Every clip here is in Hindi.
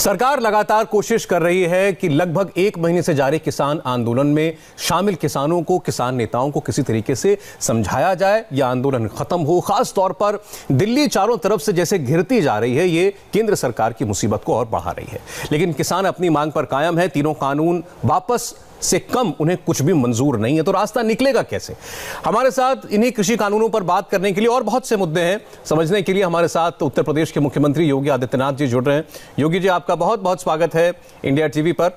सरकार लगातार कोशिश कर रही है कि लगभग 1 महीने से जारी किसान आंदोलन में शामिल किसानों को, किसान नेताओं को किसी तरीके से समझाया जाए या आंदोलन खत्म हो। खास तौर पर दिल्ली चारों तरफ से जैसे घिरती जा रही है, ये केंद्र सरकार की मुसीबत को और बढ़ा रही है। लेकिन किसान अपनी मांग पर कायम है। तीनों कानून वापस से कम उन्हें कुछ भी मंजूर नहीं है, तो रास्ता निकलेगा कैसे? हमारे साथ इन्हीं कृषि कानूनों पर बात करने के लिए और बहुत से मुद्दे हैं समझने के लिए हमारे साथ उत्तर प्रदेश के मुख्यमंत्री योगी आदित्यनाथ जी जुड़ रहे हैं। योगी जी, आपका बहुत बहुत स्वागत है इंडिया टीवी पर।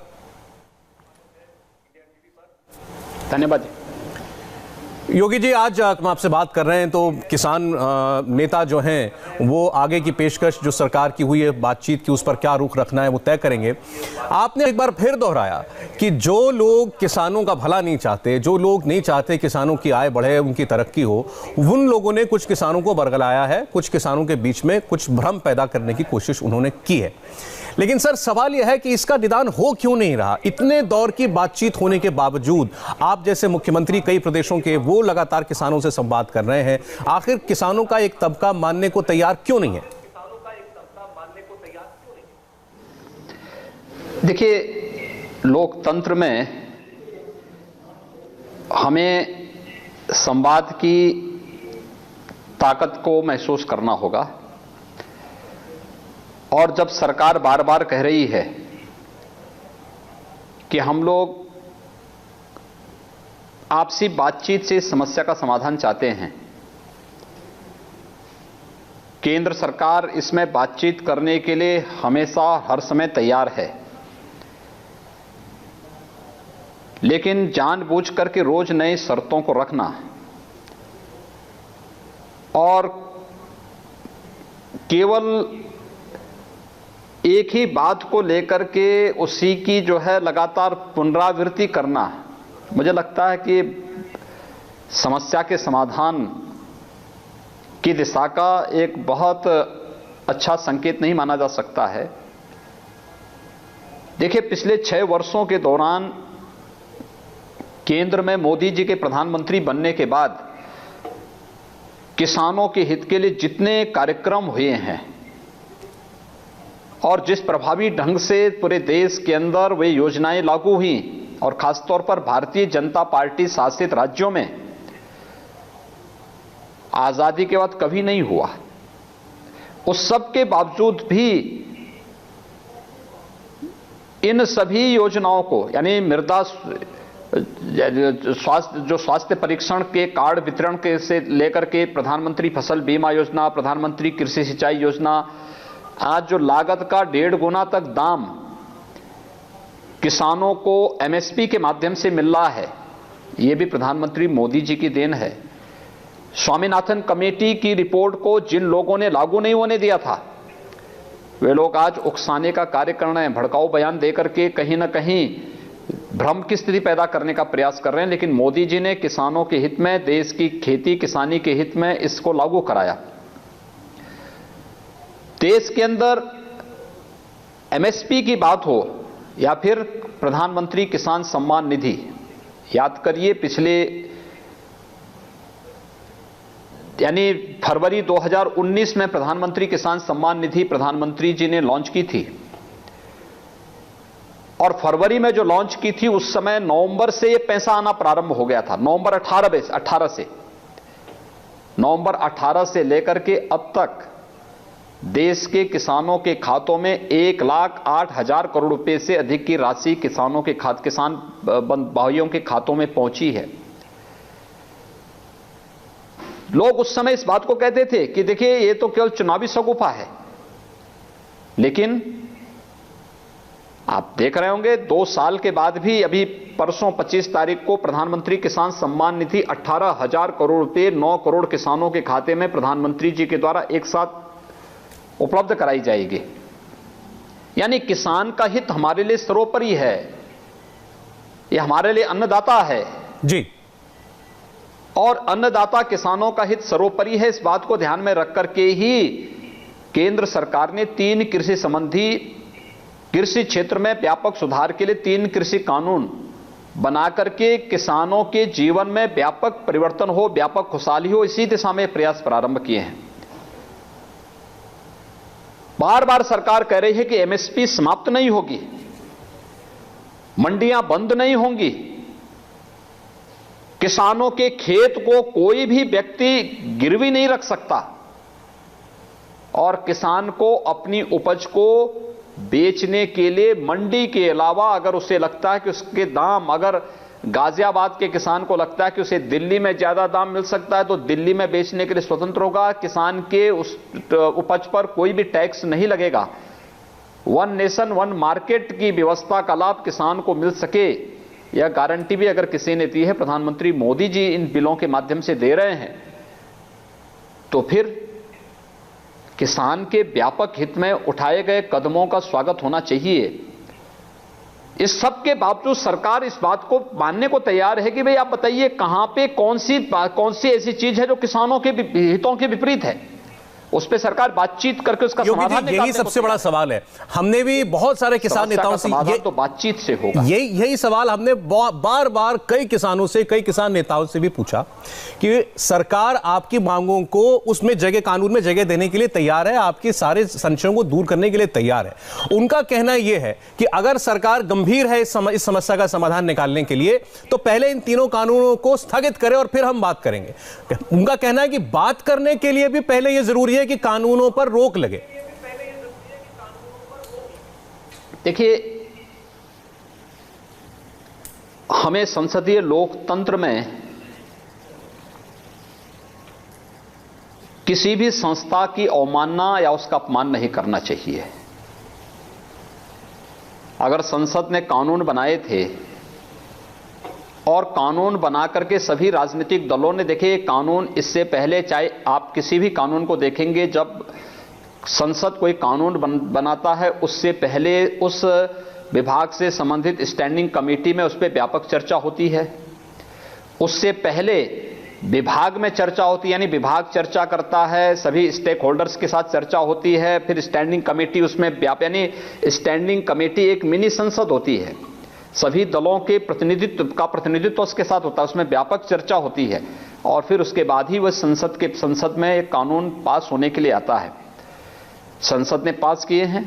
धन्यवाद जी। योगी जी, आज हम आपसे बात कर रहे हैं तो किसान नेता जो हैं वो आगे की पेशकश जो सरकार की हुई है बातचीत की, उस पर क्या रुख रखना है वो तय करेंगे। आपने एक बार फिर दोहराया कि जो लोग किसानों का भला नहीं चाहते, जो लोग नहीं चाहते किसानों की आय बढ़े, उनकी तरक्की हो, उन लोगों ने कुछ किसानों को बरगलाया है, कुछ किसानों के बीच में कुछ भ्रम पैदा करने की कोशिश उन्होंने की है। लेकिन सर, सवाल यह है कि इसका निदान हो क्यों नहीं रहा? इतने दौर की बातचीत होने के बावजूद आप जैसे मुख्यमंत्री कई प्रदेशों के, वो लगातार किसानों से संवाद कर रहे हैं। आखिर किसानों का एक तबका मानने को तैयार क्यों नहीं है? देखिए, लोकतंत्र में हमें संवाद की ताकत को महसूस करना होगा। और जब सरकार बार बार कह रही है कि हम लोग आपसी बातचीत से इस समस्या का समाधान चाहते हैं, केंद्र सरकार इसमें बातचीत करने के लिए हमेशा हर समय तैयार है, लेकिन जानबूझ करके रोज नई शर्तों को रखना और केवल एक ही बात को लेकर के उसी की जो है लगातार पुनरावृत्ति करना, मुझे लगता है कि समस्या के समाधान की दिशा का एक बहुत अच्छा संकेत नहीं माना जा सकता है। देखिए, पिछले 6 वर्षों के दौरान केंद्र में मोदी जी के प्रधानमंत्री बनने के बाद किसानों के हित के लिए जितने कार्यक्रम हुए हैं और जिस प्रभावी ढंग से पूरे देश के अंदर वे योजनाएं लागू हुई, और खासतौर पर भारतीय जनता पार्टी शासित राज्यों में आजादी के बाद कभी नहीं हुआ। उस सब के बावजूद भी इन सभी योजनाओं को, यानी मृदा स्वास्थ्य परीक्षण के कार्ड वितरण के से लेकर के प्रधानमंत्री फसल बीमा योजना, प्रधानमंत्री कृषि सिंचाई योजना, आज जो लागत का 1.5 गुना तक दाम किसानों को एमएसपी के माध्यम से मिल रहा है, यह भी प्रधानमंत्री मोदी जी की देन है। स्वामीनाथन कमेटी की रिपोर्ट को जिन लोगों ने लागू नहीं होने दिया था, वे लोग आज उकसाने का कार्य कर रहे हैं, भड़काऊ बयान देकर के कहीं ना कहीं भ्रम की स्थिति पैदा करने का प्रयास कर रहे हैं। लेकिन मोदी जी ने किसानों के हित में, देश की खेती किसानी के हित में इसको लागू कराया। देश के अंदर एमएसपी की बात हो या फिर प्रधानमंत्री किसान सम्मान निधि, याद करिए पिछले यानी फरवरी 2019 में प्रधानमंत्री किसान सम्मान निधि प्रधानमंत्री जी ने लॉन्च की थी, और फरवरी में जो लॉन्च की थी उस समय नवंबर से ये पैसा आना प्रारंभ हो गया था। नवंबर 18 से लेकर के अब तक देश के किसानों के खातों में 1,08,000 करोड़ रुपए से अधिक की राशि किसानों के किसान भाइयों के खातों में पहुंची है। लोग उस समय इस बात को कहते थे कि देखिए, ये तो केवल चुनावी शगुफा है, लेकिन आप देख रहे होंगे 2 साल के बाद भी अभी परसों 25 तारीख को प्रधानमंत्री किसान सम्मान निधि 18,000 करोड़ रुपए 9 करोड़ किसानों के खाते में प्रधानमंत्री जी के द्वारा एक साथ उपलब्ध कराई जाएगी। यानी किसान का हित हमारे लिए सर्वोपरि है, यह हमारे लिए अन्नदाता है जी, और अन्नदाता किसानों का हित सर्वोपरि है। इस बात को ध्यान में रख करके ही केंद्र सरकार ने 3 कृषि संबंधी, कृषि क्षेत्र में व्यापक सुधार के लिए 3 कृषि कानून बना करके किसानों के जीवन में व्यापक परिवर्तन हो, व्यापक खुशहाली हो, इसी दिशा में प्रयास प्रारंभ किए हैं। बार बार सरकार कह रही है कि एमएसपी समाप्त नहीं होगी, मंडियां बंद नहीं होंगी, किसानों के खेत को कोई भी व्यक्ति गिरवी नहीं रख सकता और किसान को अपनी उपज को बेचने के लिए मंडी के अलावा अगर उसे लगता है कि उसके दाम, अगर गाजियाबाद के किसान को लगता है कि उसे दिल्ली में ज्यादा दाम मिल सकता है तो दिल्ली में बेचने के लिए स्वतंत्र होगा। किसान के उस उपज पर कोई भी टैक्स नहीं लगेगा। वन नेशन वन मार्केट की व्यवस्था का लाभ किसान को मिल सके, यह गारंटी भी अगर किसी ने दी है, प्रधानमंत्री मोदी जी इन बिलों के माध्यम से दे रहे हैं, तो फिर किसान के व्यापक हित में उठाए गए कदमों का स्वागत होना चाहिए। इस सब के बावजूद सरकार इस बात को मानने को तैयार है कि भाई आप बताइए कहां पे कौन सी ऐसी चीज है जो किसानों के हितों के विपरीत है, उस पे सरकार बातचीत करके उसका समाधान। यही सबसे बड़ा सवाल है। हमने भी बहुत सारे किसान नेताओं से ये तो बातचीत से होगा, यही सवाल हमने बार बार कई किसानों से, कई किसान नेताओं से भी पूछा कि सरकार आपकी मांगों को उसमें जगह, कानून में जगह देने के लिए तैयार है, आपके सारे संशयों को दूर करने के लिए तैयार है। उनका कहना यह है कि अगर सरकार गंभीर है इस समस्या का समाधान निकालने के लिए तो पहले इन तीनों कानूनों को स्थगित करे और फिर हम बात करेंगे। उनका कहना है कि बात करने के लिए भी पहले यह जरूरी है कि कानूनों पर रोक लगे। देखिए, हमें संसदीय लोकतंत्र में किसी भी संस्था की अवमानना या उसका अपमान नहीं करना चाहिए। अगर संसद ने कानून बनाए थे और कानून बना करके सभी राजनीतिक दलों ने, देखे कानून इससे पहले, चाहे आप किसी भी कानून को देखेंगे, जब संसद कोई कानून बनाता है उससे पहले उस विभाग से संबंधित स्टैंडिंग कमेटी में उस पर व्यापक चर्चा होती है। उससे पहले विभाग में चर्चा होती है, यानी विभाग चर्चा करता है, सभी स्टेक होल्डर्स के साथ चर्चा होती है, फिर स्टैंडिंग कमेटी उसमें यानी स्टैंडिंग कमेटी एक मिनी संसद होती है, सभी दलों के प्रतिनिधित्व उसके साथ होता है, उसमें व्यापक चर्चा होती है और फिर उसके बाद ही वह संसद में एक कानून पास होने के लिए आता है। संसद ने पास किए हैं।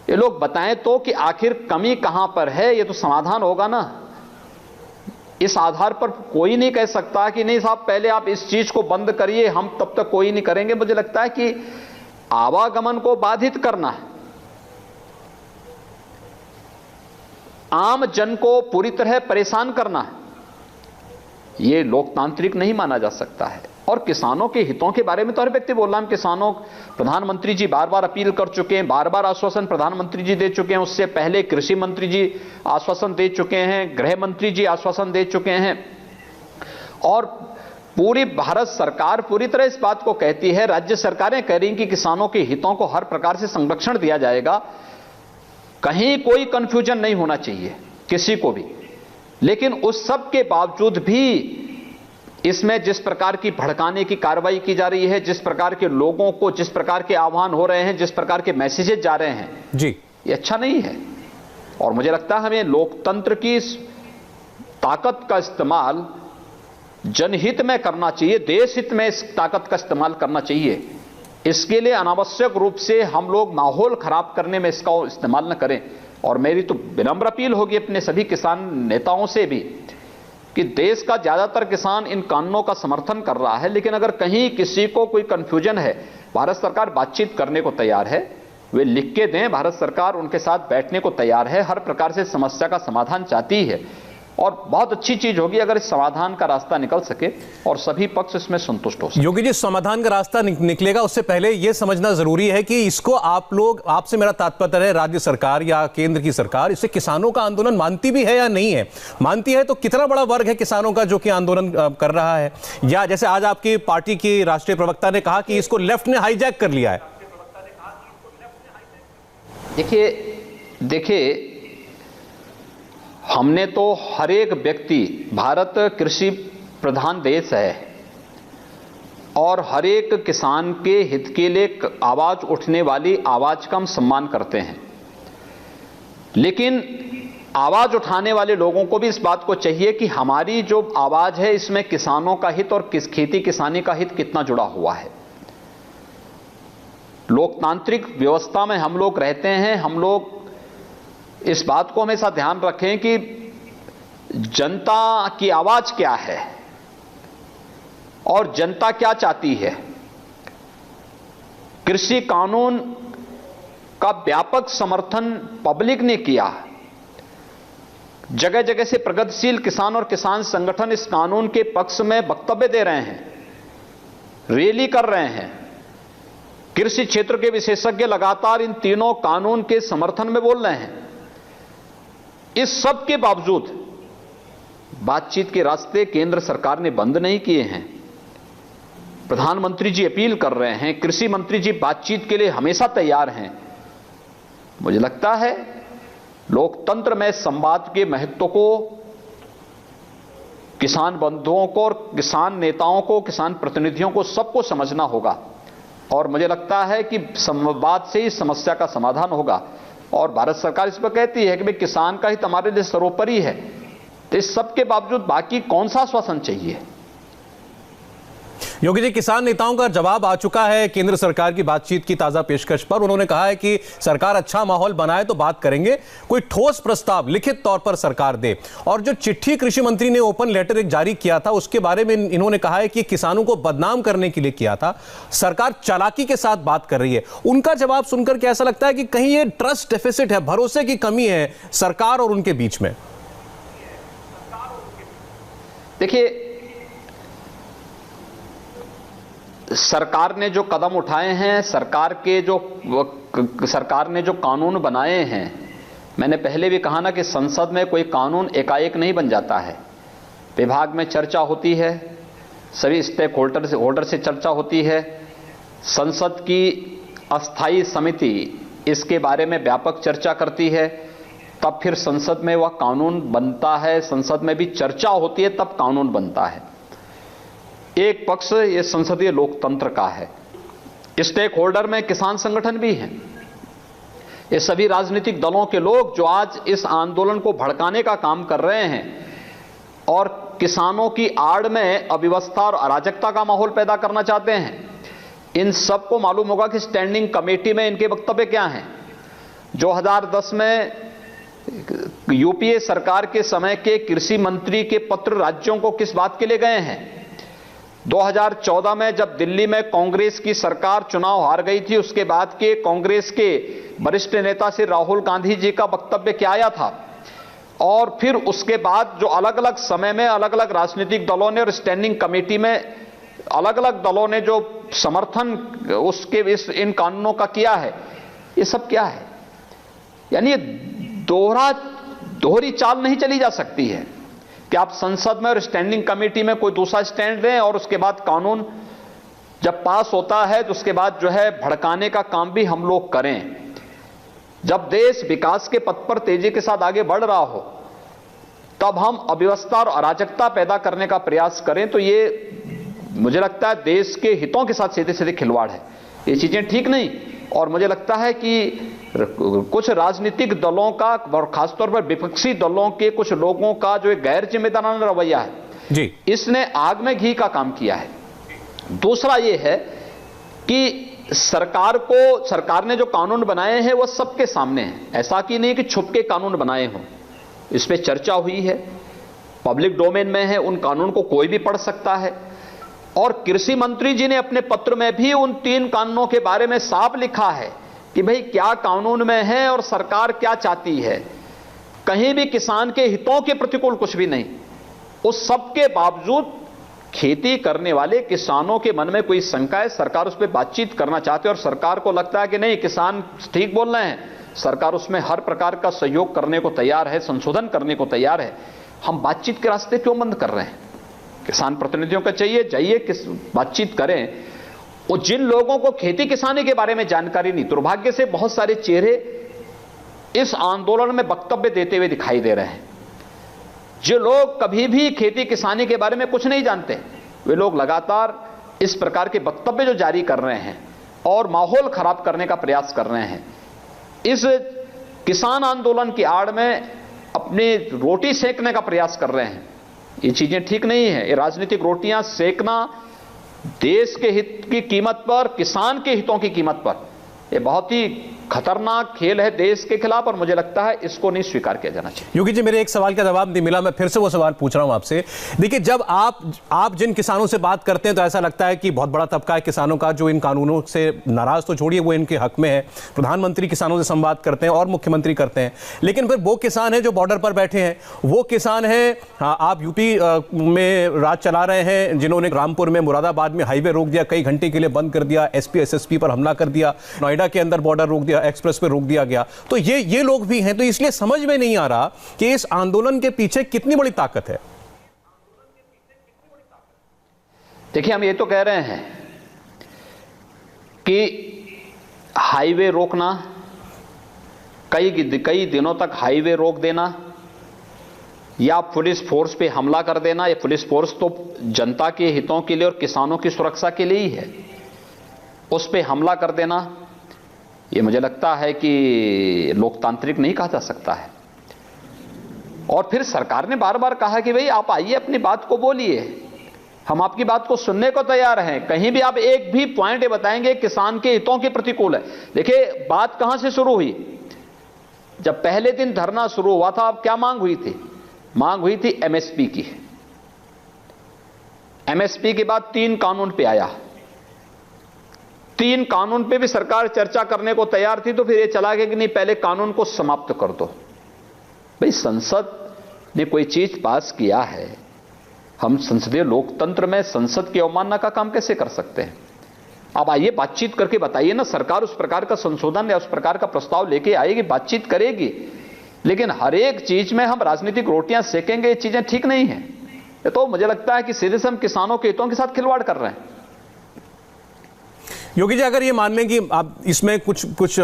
ये लोग बताएं तो कि आखिर कमी कहां पर है, ये तो समाधान होगा ना। इस आधार पर कोई नहीं कह सकता कि नहीं साहब पहले आप इस चीज को बंद करिए, हम तब तक कोई नहीं करेंगे। मुझे लगता है कि आवागमन को बाधित करना है, आम जन को पूरी तरह परेशान करना है, यह लोकतांत्रिक नहीं माना जा सकता है। और किसानों के हितों के बारे में तो हर व्यक्ति बोल रहा है। किसानों, प्रधानमंत्री जी बार बार अपील कर चुके हैं, बार बार आश्वासन प्रधानमंत्री जी दे चुके हैं, उससे पहले कृषि मंत्री जी आश्वासन दे चुके हैं, गृह मंत्री जी आश्वासन दे चुके हैं और पूरी भारत सरकार पूरी तरह इस बात को कहती है, राज्य सरकारें कह रही हैं कि किसानों के हितों को हर प्रकार से संरक्षण दिया जाएगा, कहीं कोई कंफ्यूजन नहीं होना चाहिए किसी को भी। लेकिन उस सब के बावजूद भी इसमें जिस प्रकार की भड़काने की कार्रवाई की जा रही है, जिस प्रकार के लोगों को, जिस प्रकार के आह्वान हो रहे हैं, जिस प्रकार के मैसेजेस जा रहे हैं जी, ये अच्छा नहीं है। और मुझे लगता है हमें लोकतंत्र की इस ताकत का इस्तेमाल जनहित में करना चाहिए, देश हित में इस ताकत का इस्तेमाल करना चाहिए। इसके लिए अनावश्यक रूप से हम लोग माहौल खराब करने में इसका इस्तेमाल न करें। और मेरी तो विनम्र अपील होगी अपने सभी किसान नेताओं से भी कि देश का ज्यादातर किसान इन कानूनों का समर्थन कर रहा है, लेकिन अगर कहीं किसी को कोई कंफ्यूजन है, भारत सरकार बातचीत करने को तैयार है, वे लिख के दें, भारत सरकार उनके साथ बैठने को तैयार है, हर प्रकार से समस्या का समाधान चाहती है। और बहुत अच्छी चीज होगी अगर इस समाधान का रास्ता निकल सके और सभी पक्ष इसमें संतुष्ट हो सके। योगी जी, समाधान का रास्ता निकलेगा उससे पहले यह समझना जरूरी है कि इसको आप लोग, आपसे मेरा तात्पर्य है राज्य सरकार या केंद्र की सरकार, इसे किसानों का आंदोलन मानती भी है या नहीं है। मानती है तो कितना बड़ा वर्ग है किसानों का जो कि आंदोलन कर रहा है, या जैसे आज आपकी पार्टी की राष्ट्रीय प्रवक्ता ने कहा कि इसको लेफ्ट ने हाईजैक कर लिया है। देखिए हमने तो हर एक व्यक्ति, भारत कृषि प्रधान देश है और हर एक किसान के हित के लिए आवाज उठने वाली आवाज का हम सम्मान करते हैं। लेकिन आवाज उठाने वाले लोगों को भी इस बात को चाहिए कि हमारी जो आवाज है इसमें किसानों का हित और खेती किसानी का हित कितना जुड़ा हुआ है। लोकतांत्रिक व्यवस्था में हम लोग रहते हैं। हम लोग इस बात को हमेशा ध्यान रखें कि जनता की आवाज क्या है और जनता क्या चाहती है। कृषि कानून का व्यापक समर्थन पब्लिक ने किया। जगह जगह से प्रगतिशील किसान और किसान संगठन इस कानून के पक्ष में वक्तव्य दे रहे हैं, रैली कर रहे हैं। कृषि क्षेत्र के विशेषज्ञ लगातार इन तीनों कानून के समर्थन में बोल रहे हैं। इस सब के बावजूद बातचीत के रास्ते केंद्र सरकार ने बंद नहीं किए हैं। प्रधानमंत्री जी अपील कर रहे हैं, कृषि मंत्री जी बातचीत के लिए हमेशा तैयार हैं। मुझे लगता है लोकतंत्र में संवाद के महत्व को किसान बंधुओं को और किसान नेताओं को, किसान प्रतिनिधियों को, सबको समझना होगा। और मुझे लगता है कि संवाद से ही समस्या का समाधान होगा। और भारत सरकार इस पर कहती है कि भाई किसान का हित हमारे लिए सर्वोपरि है। तो इस सब के बावजूद बाकी कौन सा आश्वासन चाहिए? योगी जी, किसान नेताओं का जवाब आ चुका है केंद्र सरकार की बातचीत की ताजा पेशकश पर। उन्होंने कहा है कि सरकार अच्छा माहौल बनाए तो बात करेंगे, कोई ठोस प्रस्ताव लिखित तौर पर सरकार दे। और जो चिट्ठी कृषि मंत्री ने ओपन लेटर एक जारी किया था, उसके बारे में इन्होंने कहा है कि किसानों को बदनाम करने के लिए किया था। सरकार चालाकी के साथ बात कर रही है। उनका जवाब सुनकर क्या ऐसा लगता है कि कहीं ये ट्रस्ट डेफिसिट है, भरोसे की कमी है सरकार और उनके बीच में? देखिए, सरकार ने जो कदम उठाए हैं, सरकार ने जो कानून बनाए हैं, मैंने पहले भी कहा ना कि संसद में कोई कानून एकाएक नहीं बन जाता है। विभाग में चर्चा होती है, सभी स्टेक होल्डर से चर्चा होती है, संसद की अस्थायी समिति इसके बारे में व्यापक चर्चा करती है, तब फिर संसद में वह कानून बनता है। संसद में भी चर्चा होती है, तब कानून बनता है। एक पक्ष ये संसदीय लोकतंत्र का है। स्टेक होल्डर में किसान संगठन भी हैं। ये सभी राजनीतिक दलों के लोग जो आज इस आंदोलन को भड़काने का काम कर रहे हैं और किसानों की आड़ में अव्यवस्था और अराजकता का माहौल पैदा करना चाहते हैं, इन सबको मालूम होगा कि स्टैंडिंग कमेटी में इनके वक्तव्य क्या हैं। 2010 में यूपीए सरकार के समय के कृषि मंत्री के पत्र राज्यों को किस बात के लिए गए हैं? 2014 में जब दिल्ली में कांग्रेस की सरकार चुनाव हार गई थी, उसके बाद के कांग्रेस के वरिष्ठ नेता से राहुल गांधी जी का वक्तव्य क्या आया था? और फिर उसके बाद जो अलग अलग समय में अलग अलग राजनीतिक दलों ने और स्टैंडिंग कमेटी में अलग अलग दलों ने जो समर्थन इन कानूनों का किया है, ये सब क्या है? यानी दोहरी चाल नहीं चली जा सकती है कि आप संसद में और स्टैंडिंग कमेटी में कोई दूसरा स्टैंड दें और उसके बाद कानून जब पास होता है तो उसके बाद जो है भड़काने का काम भी हम लोग करें। जब देश विकास के पथ पर तेजी के साथ आगे बढ़ रहा हो, तब हम अव्यवस्था और अराजकता पैदा करने का प्रयास करें, तो ये मुझे लगता है देश के हितों के साथ सीधे सीधे खिलवाड़ है। ये चीजें ठीक नहीं। और मुझे लगता है कि कुछ राजनीतिक दलों का और खासतौर पर विपक्षी दलों के कुछ लोगों का जो एक गैर जिम्मेदाराना रवैया है जी, इसने आग में घी का काम किया है। दूसरा यह है कि सरकार ने जो कानून बनाए हैं वह सबके सामने है। ऐसा कि नहीं कि छुप के कानून बनाए हों। इस पे चर्चा हुई है, पब्लिक डोमेन में है, उन कानून को कोई भी पढ़ सकता है। और कृषि मंत्री जी ने अपने पत्र में भी उन 3 कानूनों के बारे में साफ लिखा है कि भाई क्या कानून में है और सरकार क्या चाहती है। कहीं भी किसान के हितों के प्रतिकूल कुछ भी नहीं। उस सब के बावजूद खेती करने वाले किसानों के मन में कोई शंका है, सरकार उस पर बातचीत करना चाहती है और सरकार को लगता है कि नहीं, किसान ठीक बोल रहे हैं, सरकार उसमें हर प्रकार का सहयोग करने को तैयार है, संशोधन करने को तैयार है। हम बातचीत के रास्ते क्यों बंद कर रहे हैं? किसान प्रतिनिधियों का चाहिए, जाइए बातचीत करें। और जिन लोगों को खेती किसानी के बारे में जानकारी नहीं, दुर्भाग्य से बहुत सारे चेहरे इस आंदोलन में वक्तव्य देते हुए दिखाई दे रहे हैं। जो लोग कभी भी खेती किसानी के बारे में कुछ नहीं जानते, वे लोग लगातार इस प्रकार के वक्तव्य जो जारी कर रहे हैं और माहौल खराब करने का प्रयास कर रहे हैं। इस किसान आंदोलन की आड़ में अपनी रोटी सेकने का प्रयास कर रहे हैं। ये चीजें ठीक नहीं है। ये राजनीतिक रोटियां सेकना देश के हित की कीमत पर, किसान के हितों की कीमत पर, ये बहुत ही खतरनाक खेल है देश के खिलाफ और मुझे लगता है इसको नहीं स्वीकार किया जाना चाहिए। योगी जी, मेरे एक सवाल का जवाब नहीं मिला, मैं फिर से वो सवाल पूछ रहा हूं आपसे। देखिए, जब आप जिन किसानों से बात करते हैं तो ऐसा लगता है कि बहुत बड़ा तबका है किसानों का जो इन कानूनों से नाराज तो छोड़िए, वो इनके हक में है। प्रधानमंत्री किसानों से संवाद करते हैं और मुख्यमंत्री करते हैं, लेकिन फिर वो किसान है जो बॉर्डर पर बैठे हैं, वो किसान है, आप यूपी में राज चला रहे हैं, जिन्होंने रामपुर में, मुरादाबाद में हाईवे रोक दिया, कई घंटे के लिए बंद कर दिया, एसपी एसएसपी पर हमला कर दिया, नोएडा के अंदर बॉर्डर रोक दिया, एक्सप्रेस पे रोक दिया गया। तो ये लोग भी हैं। तो इसलिए समझ में नहीं आ रहा कि इस आंदोलन के पीछे कितनी बड़ी ताकत है। देखिए, हम ये तो कह रहे हैं कि हाईवे रोकना, कई दिनों तक हाईवे रोक देना या पुलिस फोर्स पे हमला कर देना, ये पुलिस फोर्स तो जनता के हितों के लिए और किसानों की सुरक्षा के लिए ही है, उस पे हमला कर देना, ये मुझे लगता है कि लोकतांत्रिक नहीं कहा जा सकता है। और फिर सरकार ने बार बार कहा कि भाई आप आइए, अपनी बात को बोलिए, हम आपकी बात को सुनने को तैयार हैं। कहीं भी आप एक भी पॉइंट ये बताएंगे किसान के हितों के प्रतिकूल है। देखिए, बात कहां से शुरू हुई? जब पहले दिन धरना शुरू हुआ था, अब क्या मांग हुई थी? मांग हुई थी एमएसपी की। एमएसपी के बाद 3 कानून पे आया। 3 कानून पे भी सरकार चर्चा करने को तैयार थी, तो फिर ये चला गया कि नहीं, पहले कानून को समाप्त कर दो। भाई, संसद ने कोई चीज पास किया है, हम संसदीय लोकतंत्र में संसद की अवमानना का काम कैसे कर सकते हैं? अब आइए, बातचीत करके बताइए ना। सरकार उस प्रकार का संशोधन या उस प्रकार का प्रस्ताव लेके आएगी, बातचीत करेगी, लेकिन हर एक चीज में हम राजनीतिक रोटियां सेकेंगे, ये चीजें ठीक नहीं है। ये तो मुझे लगता है कि सीधे से हम किसानों के हितों के साथ खिलवाड़ कर रहे हैं। योगी जी, अगर ये मान लें कि आप इसमें कुछ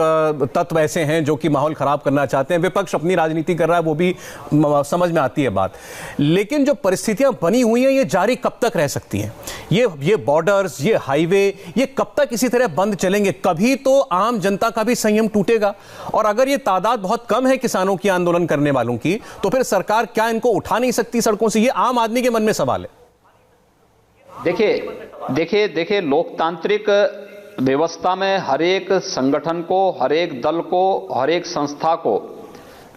तत्व ऐसे हैं जो कि माहौल खराब करना चाहते हैं, विपक्ष अपनी राजनीति कर रहा है, वो भी समझ में आती है बात, लेकिन जो परिस्थितियां बनी हुई हैं ये जारी कब तक रह सकती हैं? ये बॉर्डर्स, ये हाईवे, ये कब तक इसी तरह बंद चलेंगे? कभी तो आम जनता का भी संयम टूटेगा। और अगर ये तादाद बहुत कम है किसानों की, आंदोलन करने वालों की, तो फिर सरकार क्या इनको उठा नहीं सकती सड़कों से? ये आम आदमी के मन में सवाल है। देखिए, लोकतांत्रिक व्यवस्था में हर एक संगठन को, हर एक दल को, हर एक संस्था को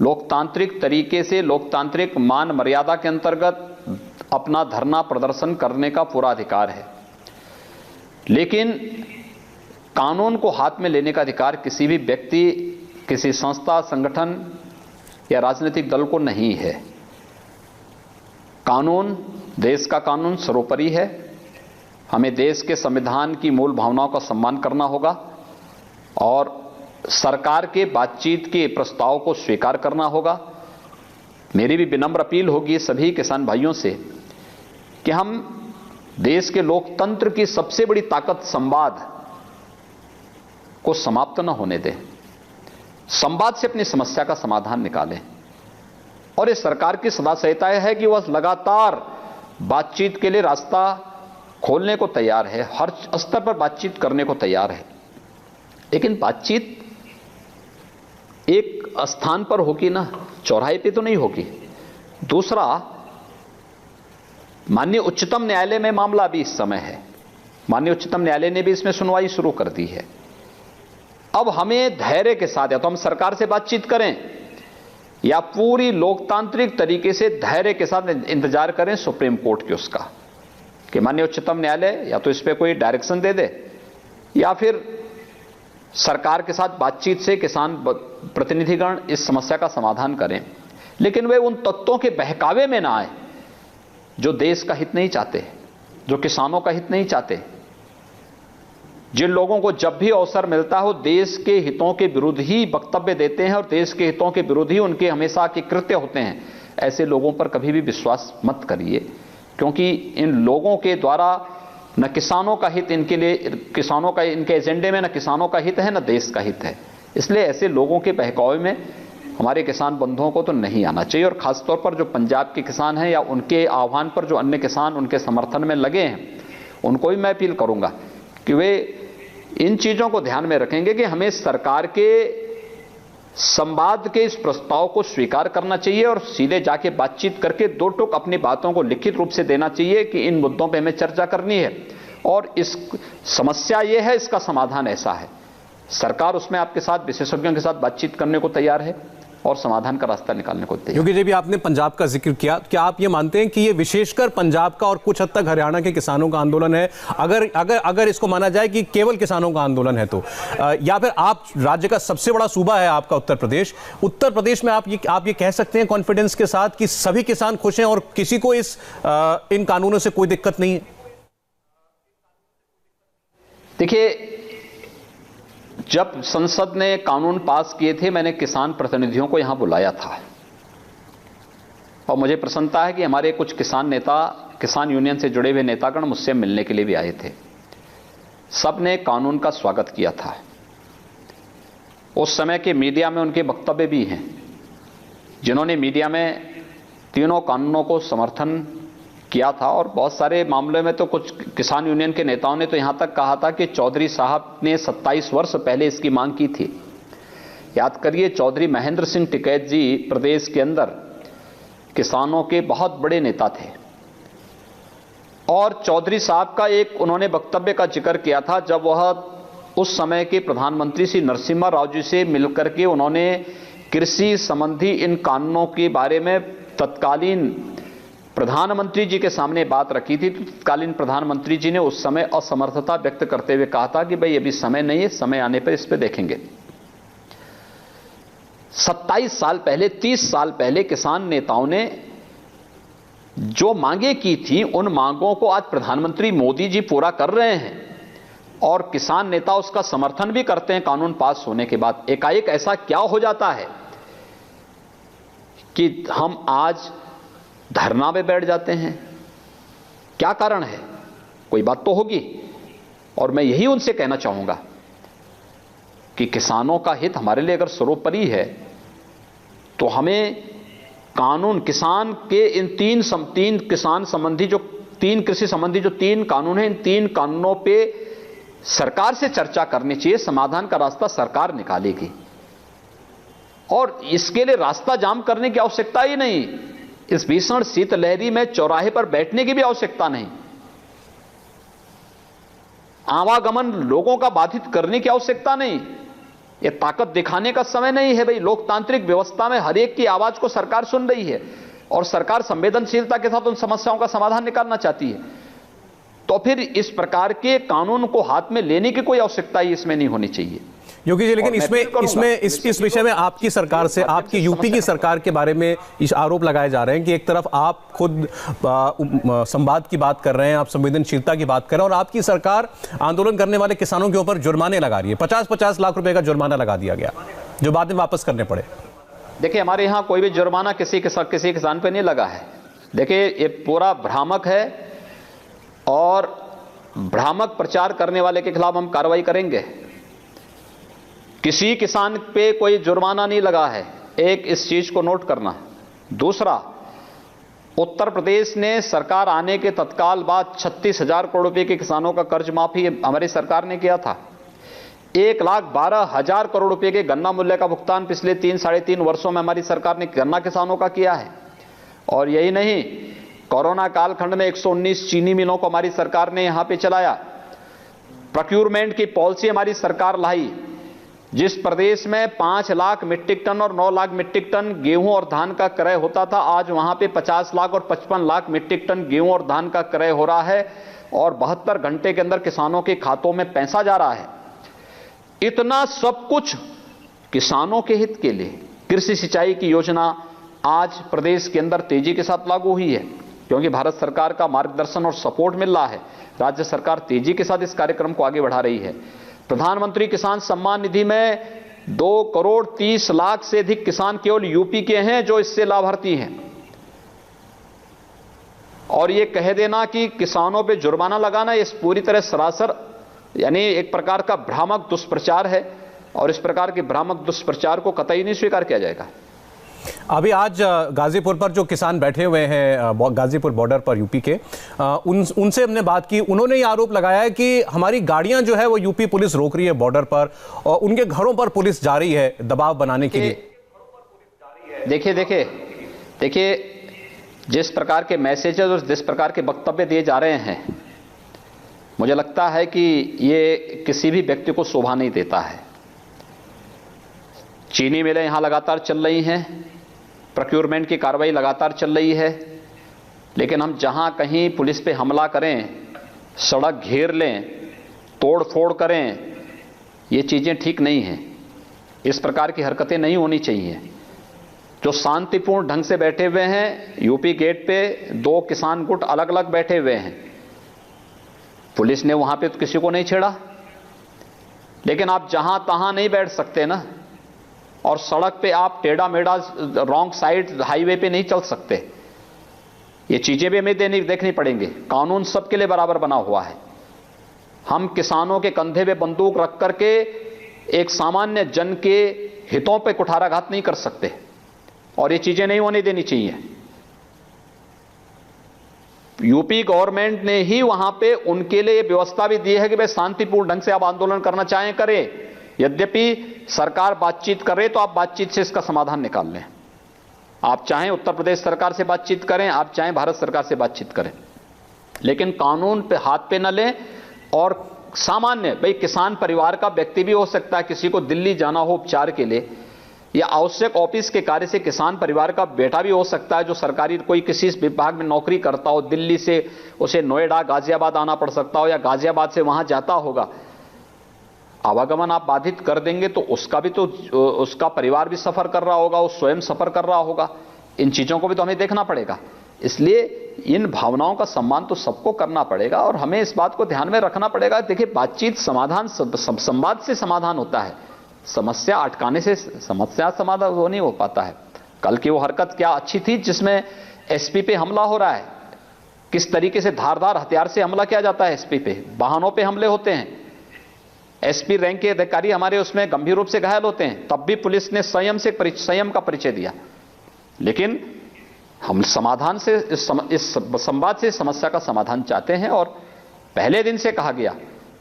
लोकतांत्रिक तरीके से, लोकतांत्रिक मान मर्यादा के अंतर्गत अपना धरना प्रदर्शन करने का पूरा अधिकार है। लेकिन कानून को हाथ में लेने का अधिकार किसी भी व्यक्ति, किसी संस्था, संगठन या राजनीतिक दल को नहीं है। कानून, देश का कानून सर्वोपरि है। हमें देश के संविधान की मूल भावनाओं का सम्मान करना होगा और सरकार के बातचीत के प्रस्ताव को स्वीकार करना होगा। मेरी भी विनम्र अपील होगी सभी किसान भाइयों से कि हम देश के लोकतंत्र की सबसे बड़ी ताकत संवाद को समाप्त न होने दें। संवाद से अपनी समस्या का समाधान निकालें। और इस सरकार की सदा संहिता है कि वह लगातार बातचीत के लिए रास्ता खोलने को तैयार है, हर स्तर पर बातचीत करने को तैयार है, लेकिन बातचीत एक स्थान पर होगी ना, चौराहे पे तो नहीं होगी। दूसरा, माननीय उच्चतम न्यायालय में मामला भी इस समय है। माननीय उच्चतम न्यायालय ने भी इसमें सुनवाई शुरू कर दी है। अब हमें धैर्य के साथ, या तो हम सरकार से बातचीत करें या पूरी लोकतांत्रिक तरीके से धैर्य के साथ इंतजार करें सुप्रीम कोर्ट के उसका, कि माननीय उच्चतम न्यायालय या तो इस पे कोई डायरेक्शन दे दे या फिर सरकार के साथ बातचीत से किसान प्रतिनिधिगण इस समस्या का समाधान करें। लेकिन वे उन तत्वों के बहकावे में ना आए जो देश का हित नहीं चाहते, जो किसानों का हित नहीं चाहते, जिन लोगों को जब भी अवसर मिलता हो देश के हितों के विरुद्ध ही वक्तव्य देते हैं और देश के हितों के विरुद्ध ही उनके हमेशा के कृत्य होते हैं। ऐसे लोगों पर कभी भी विश्वास मत करिए, क्योंकि इन लोगों के द्वारा न किसानों का हित इनके लिए, किसानों का इनके एजेंडे में न किसानों का हित है न देश का हित है। इसलिए ऐसे लोगों के बहकावे में हमारे किसान बंधुओं को तो नहीं आना चाहिए। और खासतौर पर जो पंजाब के किसान हैं या उनके आह्वान पर जो अन्य किसान उनके समर्थन में लगे हैं, उनको भी मैं अपील करूंगा कि वे इन चीजों को ध्यान में रखेंगे कि हमें सरकार के संवाद के इस प्रस्ताव को स्वीकार करना चाहिए और सीधे जाके बातचीत करके दो टूक अपनी बातों को लिखित रूप से देना चाहिए कि इन मुद्दों पे हमें चर्चा करनी है और इस समस्या ये है, इसका समाधान ऐसा है। सरकार उसमें आपके साथ विशेषज्ञों के साथ बातचीत करने को तैयार है और समाधान का रास्ता निकालने को तैयार। योगी जी, भी आपने पंजाब का जिक्र किया, क्या आप ये मानते हैं कि ये विशेषकर पंजाब का और कुछ हद तक हरियाणा के किसानों का आंदोलन है, अगर इसको माना जाए कि केवल किसानों का आंदोलन है तो, या फिर आप राज्य का सबसे बड़ा सूबा है आपका उत्तर प्रदेश में आप ये कह सकते हैं कॉन्फिडेंस के साथ कि सभी किसान खुश हैं और किसी को इन कानूनों से कोई दिक्कत नहीं है? देखिए, जब संसद ने कानून पास किए थे, मैंने किसान प्रतिनिधियों को यहां बुलाया था और मुझे प्रसन्नता है कि हमारे कुछ किसान नेता, किसान यूनियन से जुड़े हुए नेतागण मुझसे मिलने के लिए भी आए थे। सबने कानून का स्वागत किया था। उस समय के मीडिया में उनके वक्तव्य भी हैं, जिन्होंने मीडिया में तीनों कानूनों को समर्थन किया था। और बहुत सारे मामलों में तो कुछ किसान यूनियन के नेताओं ने तो यहां तक कहा था कि चौधरी साहब ने 27 वर्ष पहले इसकी मांग की थी। याद करिए, चौधरी महेंद्र सिंह टिकैत जी प्रदेश के अंदर किसानों के बहुत बड़े नेता थे और चौधरी साहब का एक उन्होंने वक्तव्य का जिक्र किया था जब वह उस समय के प्रधानमंत्री श्री नरसिम्हा राव जी से मिलकर के उन्होंने कृषि संबंधी इन कानूनों के बारे में तत्कालीन प्रधानमंत्री जी के सामने बात रखी थी। तो तत्कालीन प्रधानमंत्री जी ने उस समय असमर्थता व्यक्त करते हुए कहा था कि भाई अभी समय नहीं है, समय आने पर इस पे देखेंगे। 27 साल पहले, 30 साल पहले किसान नेताओं ने जो मांगे की थी, उन मांगों को आज प्रधानमंत्री मोदी जी पूरा कर रहे हैं और किसान नेता उसका समर्थन भी करते हैं। कानून पास होने के बाद एकाएक ऐसा क्या हो जाता है कि हम आज धरना में बैठ जाते हैं? क्या कारण है? कोई बात तो होगी। और मैं यही उनसे कहना चाहूंगा कि किसानों का हित हमारे लिए अगर सर्वोपरि है तो हमें कानून, किसान के इन तीन किसान संबंधी जो तीन कृषि संबंधी जो 3 कानून हैं, इन 3 कानूनों पे सरकार से चर्चा करनी चाहिए। समाधान का रास्ता सरकार निकालेगी और इसके लिए रास्ता जाम करने की आवश्यकता ही नहीं। इस भीषण शीतलहरी में चौराहे पर बैठने की भी आवश्यकता नहीं। आवागमन लोगों का बाधित करने की आवश्यकता नहीं। यह ताकत दिखाने का समय नहीं है। भाई, लोकतांत्रिक व्यवस्था में हर एक की आवाज को सरकार सुन रही है और सरकार संवेदनशीलता के साथ उन समस्याओं का समाधान निकालना चाहती है। तो फिर इस प्रकार के कानून को हाथ में लेने की कोई आवश्यकता ही इसमें नहीं होनी चाहिए। योगी जी, लेकिन इस विषय में आपकी सरकार से, आपकी यूपी की सरकार के बारे में इस आरोप लगाए जा रहे हैं कि एक तरफ आप खुद संवाद की बात कर रहे हैं, आप संवेदनशीलता की बात कर रहे हैं और आपकी सरकार आंदोलन करने वाले किसानों के ऊपर जुर्माने लगा रही है। 50-50 लाख रुपए का जुर्माना लगा दिया गया जो बाद में वापस करने पड़े। देखिए, हमारे यहां कोई भी जुर्माना किसी किसान पे नहीं लगा है। देखिए, ये पूरा भ्रामक है और भ्रामक प्रचार करने वाले के खिलाफ हम कार्रवाई करेंगे। किसी किसान पे कोई जुर्माना नहीं लगा है, एक इस चीज को नोट करना। दूसरा, उत्तर प्रदेश ने सरकार आने के तत्काल बाद 36,000 करोड़ रुपए के किसानों का कर्ज माफी हमारी सरकार ने किया था। 1,12,000 करोड़ रुपए के गन्ना मूल्य का भुगतान पिछले 3-3.5 वर्षों में हमारी सरकार ने गन्ना किसानों का किया है। और यही नहीं, कोरोना कालखंड में 119 चीनी मिलों को हमारी सरकार ने यहां पे चलाया। प्रोक्यूरमेंट की पॉलिसी हमारी सरकार लाई। जिस प्रदेश में 5 लाख मीट्रिक टन और 9 लाख मीट्रिक टन गेहूं और धान का क्रय होता था, आज वहां पे 50 लाख और 55 लाख मीट्रिक टन गेहूं और धान का क्रय हो रहा है और 72 घंटे के अंदर किसानों के खातों में पैसा जा रहा है। इतना सब कुछ किसानों के हित के लिए कृषि सिंचाई की योजना आज प्रदेश के अंदर तेजी के साथ लागू हुई है, क्योंकि भारत सरकार का मार्गदर्शन और सपोर्ट मिल रहा है। राज्य सरकार तेजी के साथ इस कार्यक्रम को आगे बढ़ा रही है। प्रधानमंत्री किसान सम्मान निधि में 2,30,00,000 से अधिक किसान केवल यूपी के हैं जो इससे लाभार्थी हैं। और ये कह देना कि किसानों पे जुर्माना लगाना, ये पूरी तरह सरासर यानी एक प्रकार का भ्रामक दुष्प्रचार है और इस प्रकार के भ्रामक दुष्प्रचार को कतई नहीं स्वीकार किया जाएगा। अभी आज गाजीपुर पर जो किसान बैठे हुए हैं, गाजीपुर बॉर्डर पर यूपी के, उनसे हमने बात की। उन्होंने ये आरोप लगाया है कि हमारी गाड़ियां जो है वो यूपी पुलिस रोक रही है बॉर्डर पर और उनके घरों पर पुलिस जा रही है दबाव बनाने के लिए। देखिए, जिस प्रकार के मैसेजेस और जिस प्रकार के वक्तव्य दिए जा रहे हैं, मुझे लगता है कि ये किसी भी व्यक्ति को शोभा नहीं देता है। चीनी मिलें यहां लगातार चल रही हैं, प्रोक्योरमेंट की कार्रवाई लगातार चल रही है, लेकिन हम जहां कहीं पुलिस पे हमला करें, सड़क घेर लें, तोड़ फोड़ करें, ये चीजें ठीक नहीं हैं। इस प्रकार की हरकतें नहीं होनी चाहिए। जो शांतिपूर्ण ढंग से बैठे हुए हैं, यूपी गेट पे 2 किसान गुट अलग अलग बैठे हुए हैं, पुलिस ने वहां पे तो किसी को नहीं छेड़ा, लेकिन आप जहां तहां नहीं बैठ सकते ना, और सड़क पे आप टेढ़ा मेढ़ा रॉन्ग साइड हाईवे पे नहीं चल सकते। ये चीजें भी हमें देखनी पड़ेंगी। कानून सबके लिए बराबर बना हुआ है। हम किसानों के कंधे पे बंदूक रख करके एक सामान्य जन के हितों पे कुठाराघात नहीं कर सकते, और ये चीजें नहीं होने देनी चाहिए। यूपी गवर्नमेंट ने ही वहां पे उनके लिए व्यवस्था भी दी है कि वे शांतिपूर्ण ढंग से आप आंदोलन करना चाहें करें। यद्यपि सरकार बातचीत करे तो आप बातचीत से इसका समाधान निकाल लें। आप चाहें उत्तर प्रदेश सरकार से बातचीत करें, आप चाहें भारत सरकार से बातचीत करें, लेकिन कानून पे हाथ पे न लें। और सामान्य भाई किसान परिवार का व्यक्ति भी हो सकता है, किसी को दिल्ली जाना हो उपचार के लिए, या आवश्यक ऑफिस के कार्य से किसान परिवार का बेटा भी हो सकता है जो सरकारी कोई किसी विभाग में नौकरी करता हो, दिल्ली से उसे नोएडा गाजियाबाद आना पड़ सकता हो, या गाजियाबाद से वहां जाता होगा। आवागमन आप बाधित कर देंगे तो उसका भी तो उसका परिवार भी सफर कर रहा होगा, वो स्वयं सफर कर रहा होगा। इन चीजों को भी तो हमें देखना पड़ेगा। इसलिए इन भावनाओं का सम्मान तो सबको करना पड़ेगा, और हमें इस बात को ध्यान में रखना पड़ेगा। देखिए, बातचीत समाधान संवाद से समाधान होता है, समस्या अटकाने से समस्या समाधान हो नहीं हो पाता है। कल की वो हरकत क्या अच्छी थी जिसमें एसपी पे हमला हो रहा है, किस तरीके से धारदार हथियार से हमला किया जाता है एसपी पे, वाहनों पे हमले होते हैं, एसपी रैंक के अधिकारी हमारे उसमें गंभीर रूप से घायल होते हैं, तब भी पुलिस ने संयम का परिचय दिया। लेकिन हम समाधान से इस संवाद से समस्या का समाधान चाहते हैं, और पहले दिन से कहा गया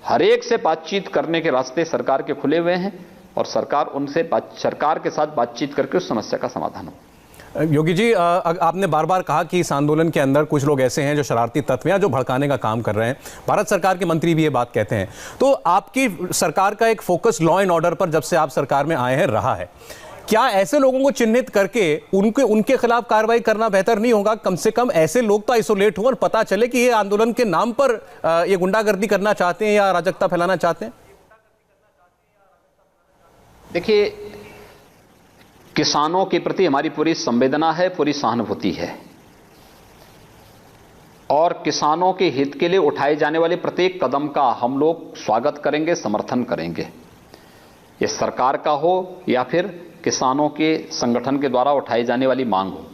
हर एक से बातचीत करने के रास्ते सरकार के खुले हुए हैं, और सरकार के साथ बातचीत करके उस समस्या का समाधान हो। योगी जी, आपने बार बार कहा कि इस आंदोलन के अंदर कुछ लोग ऐसे हैं जो शरारती तत्व हैं, जो भड़काने का काम कर रहे हैं। भारत सरकार के मंत्री भी ये बात कहते हैं। तो आपकी सरकार का एक फोकस लॉ एंड ऑर्डर पर जब से आप सरकार में आए हैं रहा है, क्या ऐसे लोगों को चिन्हित करके उनके खिलाफ कार्रवाई करना बेहतर नहीं होगा? कम से कम ऐसे लोग तो आइसोलेट हों और पता चले कि ये आंदोलन के नाम पर ये गुंडागर्दी करना चाहते हैं या अराजकता फैलाना चाहते हैं। देखिए, किसानों के प्रति हमारी पूरी संवेदना है, पूरी सहानुभूति है, और किसानों के हित के लिए उठाए जाने वाले प्रत्येक कदम का हम लोग स्वागत करेंगे, समर्थन करेंगे। ये सरकार का हो या फिर किसानों के संगठन के द्वारा उठाई जाने वाली मांग हो।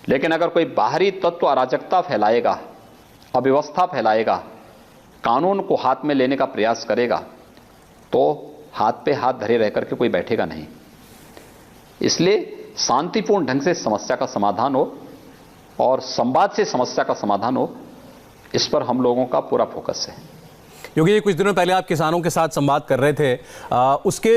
लेकिन अगर कोई बाहरी तत्व अराजकता फैलाएगा, अव्यवस्था फैलाएगा, कानून को हाथ में लेने का प्रयास करेगा, तो हाथ पे हाथ धरे रह करके कोई बैठेगा नहीं। इसलिए शांतिपूर्ण ढंग से समस्या का समाधान हो और संवाद से समस्या का समाधान हो, इस पर हम लोगों का पूरा फोकस है। योगी जी, कुछ दिनों पहले आप किसानों के साथ संवाद कर रहे थे,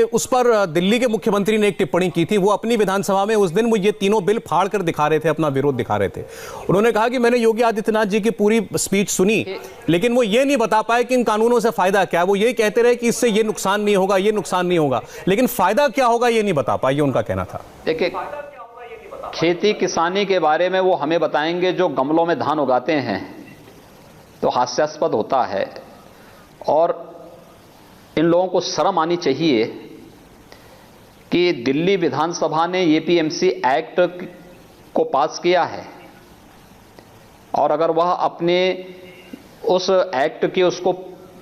उस पर दिल्ली के मुख्यमंत्री ने एक टिप्पणी की थी। वो अपनी विधानसभा में उस दिन वो ये तीनों बिल फाड़ कर दिखा रहे थे, अपना विरोध दिखा रहे थे। उन्होंने कहा कि मैंने योगी आदित्यनाथ जी की पूरी स्पीच सुनी, लेकिन वो ये नहीं बता पाए कि इन कानूनों से फायदा क्या है। वो ये कहते रहे कि इससे ये नुकसान नहीं होगा, ये नुकसान नहीं होगा, लेकिन फायदा क्या होगा ये नहीं बता पाए, ये उनका कहना था। देखिए, खेती किसानी के बारे में वो हमें बताएंगे जो गमलों में धान उगाते हैं, तो हास्यास्पद होता है। और इन लोगों को शर्म आनी चाहिए कि दिल्ली विधानसभा ने एपीएमसी एक्ट को पास किया है, और अगर वह अपने उस एक्ट के उसको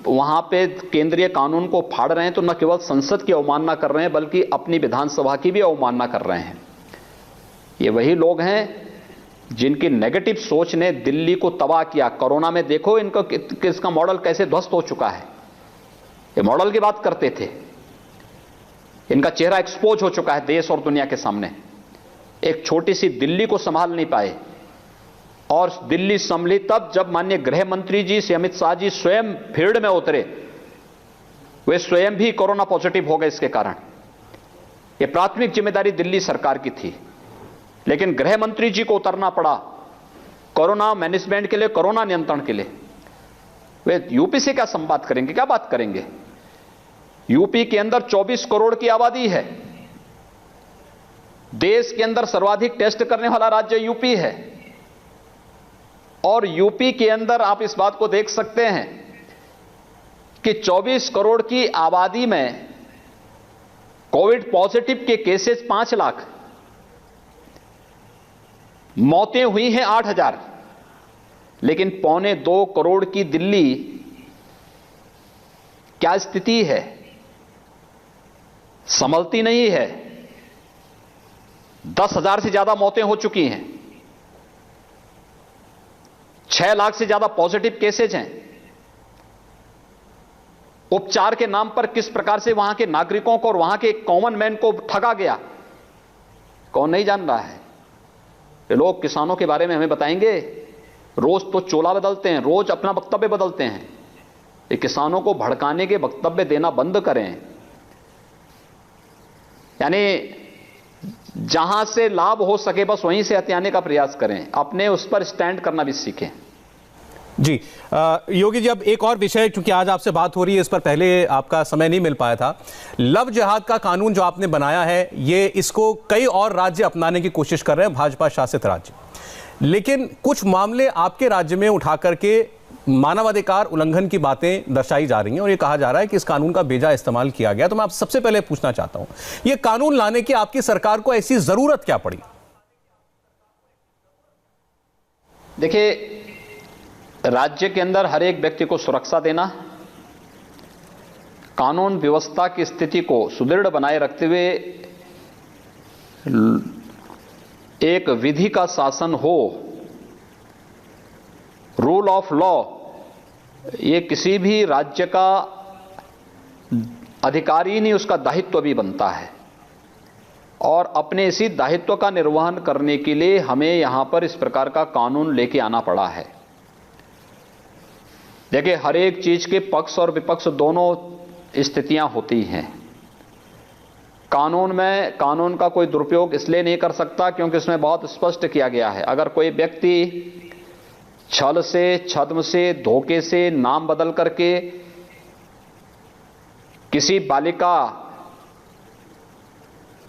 वहां पे केंद्रीय कानून को फाड़ रहे हैं, तो न केवल संसद की अवमानना कर रहे हैं बल्कि अपनी विधानसभा की भी अवमानना कर रहे हैं। ये वही लोग हैं जिनकी नेगेटिव सोच ने दिल्ली को तबाह किया। कोरोना में देखो इनका किसका मॉडल कैसे ध्वस्त हो चुका है। ये मॉडल की बात करते थे, इनका चेहरा एक्सपोज हो चुका है देश और दुनिया के सामने। एक छोटी सी दिल्ली को संभाल नहीं पाए, और दिल्ली संभली तब जब माननीय गृह मंत्री जी श्री अमित शाह जी स्वयं फील्ड में उतरे। वे स्वयं भी कोरोना पॉजिटिव हो गए। इसके कारण यह प्राथमिक जिम्मेदारी दिल्ली सरकार की थी, लेकिन गृह मंत्री जी को उतरना पड़ा कोरोना मैनेजमेंट के लिए, कोरोना नियंत्रण के लिए। वे यूपी से क्या संवाद करेंगे, क्या बात करेंगे? यूपी के अंदर 24 करोड़ की आबादी है। देश के अंदर सर्वाधिक टेस्ट करने वाला राज्य यूपी है। और यूपी के अंदर आप इस बात को देख सकते हैं कि 24 करोड़ की आबादी में कोविड पॉजिटिव के केसेस 5 लाख, मौतें हुई हैं 8,000। लेकिन 1.25 करोड़ की दिल्ली क्या स्थिति है? संभलती नहीं है। 10,000 से ज्यादा मौतें हो चुकी हैं, 6 लाख से ज्यादा पॉजिटिव केसेज हैं। उपचार के नाम पर किस प्रकार से वहां के नागरिकों को और वहां के कॉमन मैन को ठगा गया, कौन नहीं जान रहा है? ये लोग किसानों के बारे में हमें बताएंगे। रोज तो चोला बदलते हैं, रोज अपना वक्तव्य बदलते हैं। ये किसानों को भड़काने के वक्तव्य देना बंद करें। यानी जहां से लाभ हो सके बस वहीं से हथियाने का प्रयास करें, अपने उस पर स्टैंड करना भी सीखें। जी योगी जी, अब एक और विषय, क्योंकि आज आपसे बात हो रही है, इस पर पहले आपका समय नहीं मिल पाया था। लव जिहाद का कानून जो आपने बनाया है, ये इसको कई और राज्य अपनाने की कोशिश कर रहे हैं, भाजपा शासित राज्य। लेकिन कुछ मामले आपके राज्य में उठा करके मानवाधिकार उल्लंघन की बातें दर्शाई जा रही हैं और ये कहा जा रहा है कि इस कानून का बेजा इस्तेमाल किया गया। तो मैं आपसे सबसे पहले पूछना चाहता हूं, ये कानून लाने की आपकी सरकार को ऐसी जरूरत क्या पड़ी? देखिए, राज्य के अंदर हर एक व्यक्ति को सुरक्षा देना, कानून व्यवस्था की स्थिति को सुदृढ़ बनाए रखते हुए एक विधि का शासन हो, रूल ऑफ लॉ, ये किसी भी राज्य का अधिकारी नहीं, उसका दायित्व भी बनता है। और अपने इसी दायित्व का निर्वहन करने के लिए हमें यहां पर इस प्रकार का कानून लेके आना पड़ा है। देखिए, हर एक चीज के पक्ष और विपक्ष दोनों स्थितियां होती हैं। कानून का कोई दुरुपयोग इसलिए नहीं कर सकता क्योंकि इसमें बहुत स्पष्ट किया गया है, अगर कोई व्यक्ति छल से, छद्म से, धोखे से, नाम बदल करके किसी बालिका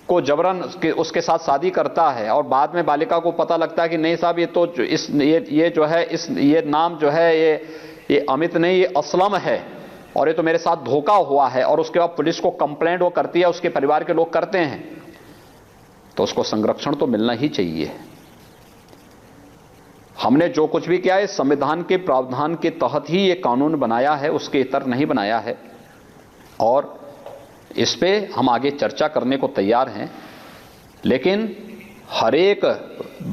को जबरन उसके साथ शादी करता है और बाद में बालिका को पता लगता है कि नहीं साहब, ये तो ये जो है, ये नाम जो है ये अमित नहीं, ये असलम है और ये तो मेरे साथ धोखा हुआ है, और उसके बाद पुलिस को कंप्लेंट वो करती है, उसके परिवार के लोग करते हैं, तो उसको संरक्षण तो मिलना ही चाहिए। हमने जो कुछ भी किया है संविधान के प्रावधान के तहत ही ये कानून बनाया है, उसके इतर नहीं बनाया है। और इस पे हम आगे चर्चा करने को तैयार हैं, लेकिन हर एक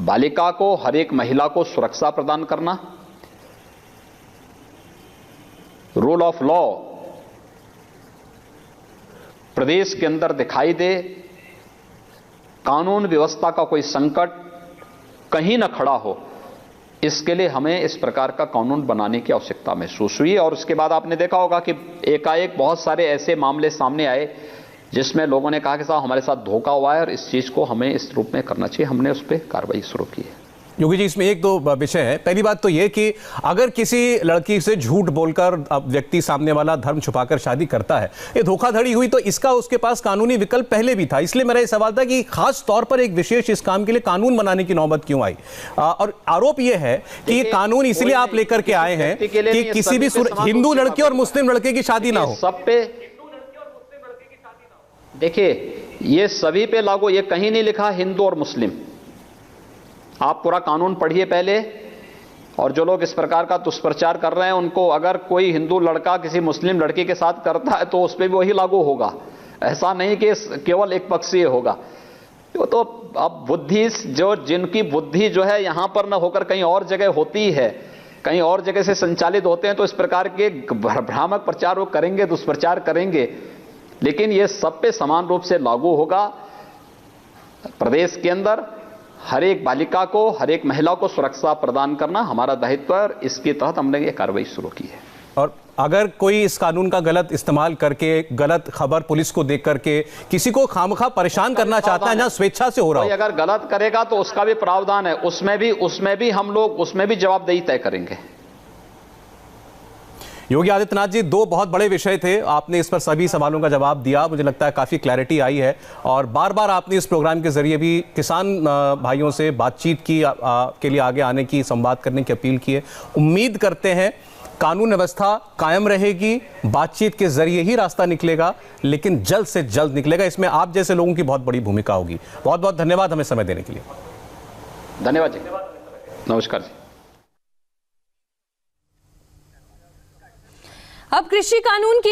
बालिका को, हर एक महिला को सुरक्षा प्रदान करना, रूल ऑफ लॉ प्रदेश के अंदर दिखाई दे, कानून व्यवस्था का कोई संकट कहीं न खड़ा हो, इसके लिए हमें इस प्रकार का कानून बनाने की आवश्यकता महसूस हुई। और उसके बाद आपने देखा होगा कि एकाएक बहुत सारे ऐसे मामले सामने आए जिसमें लोगों ने कहा कि साहब हमारे साथ धोखा हुआ है और इस चीज को हमें इस रूप में करना चाहिए। हमने उस पर कार्रवाई शुरू की है। योगी जी, इसमें एक दो विषय है। पहली बात तो यह कि अगर किसी लड़की से झूठ बोलकर व्यक्ति सामने वाला धर्म छुपाकर शादी करता है, ये धोखाधड़ी हुई, तो इसका उसके पास कानूनी विकल्प पहले भी था। इसलिए मेरा ये सवाल था कि खास तौर पर एक विशेष इस काम के लिए कानून बनाने की नौबत क्यों आई? और आरोप यह है कि ये कानून इसलिए आप लेकर के आए हैं कि किसी भी हिंदू लड़के और मुस्लिम लड़के की शादी ना हो। सब पे देखिए, ये सभी पे लागू, ये कहीं नहीं लिखा हिंदू और मुस्लिम। आप पूरा कानून पढ़िए पहले, और जो लोग इस प्रकार का दुष्प्रचार कर रहे हैं उनको, अगर कोई हिंदू लड़का किसी मुस्लिम लड़की के साथ करता है तो उस पर भी वही लागू होगा। ऐसा नहीं कि केवल एक पक्षीय होगा। वो तो अब बुद्धि, जो जिनकी बुद्धि जो है यहां पर न होकर कहीं और जगह होती है, कहीं और जगह से संचालित होते हैं, तो इस प्रकार के भ्रामक प्रचार वो करेंगे, दुष्प्रचार करेंगे। लेकिन ये सब पे समान रूप से लागू होगा। प्रदेश के अंदर हर एक बालिका को, हर एक महिला को सुरक्षा प्रदान करना हमारा दायित्व है। इसके तहत हमने ये कार्रवाई शुरू की है। और अगर कोई इस कानून का गलत इस्तेमाल करके, गलत खबर पुलिस को देख करके किसी को खामखा परेशान करना चाहता है, जहां स्वेच्छा से हो रहा हो, अगर गलत करेगा तो उसका भी प्रावधान है, उसमें भी हम लोग उसमें भी जवाबदेही तय करेंगे। योगी आदित्यनाथ जी, दो बहुत बड़े विषय थे, आपने इस पर सभी सवालों का जवाब दिया। मुझे लगता है काफ़ी क्लैरिटी आई है और बार बार आपने इस प्रोग्राम के जरिए भी किसान भाइयों से बातचीत की, के लिए आगे आने की, संवाद करने की अपील की है। उम्मीद करते हैं कानून व्यवस्था कायम रहेगी, बातचीत के जरिए ही रास्ता निकलेगा, लेकिन जल्द से जल्द निकलेगा। इसमें आप जैसे लोगों की बहुत बड़ी भूमिका होगी। बहुत बहुत धन्यवाद हमें समय देने के लिए। धन्यवाद जी, नमस्कार जी। अब कृषि कानून की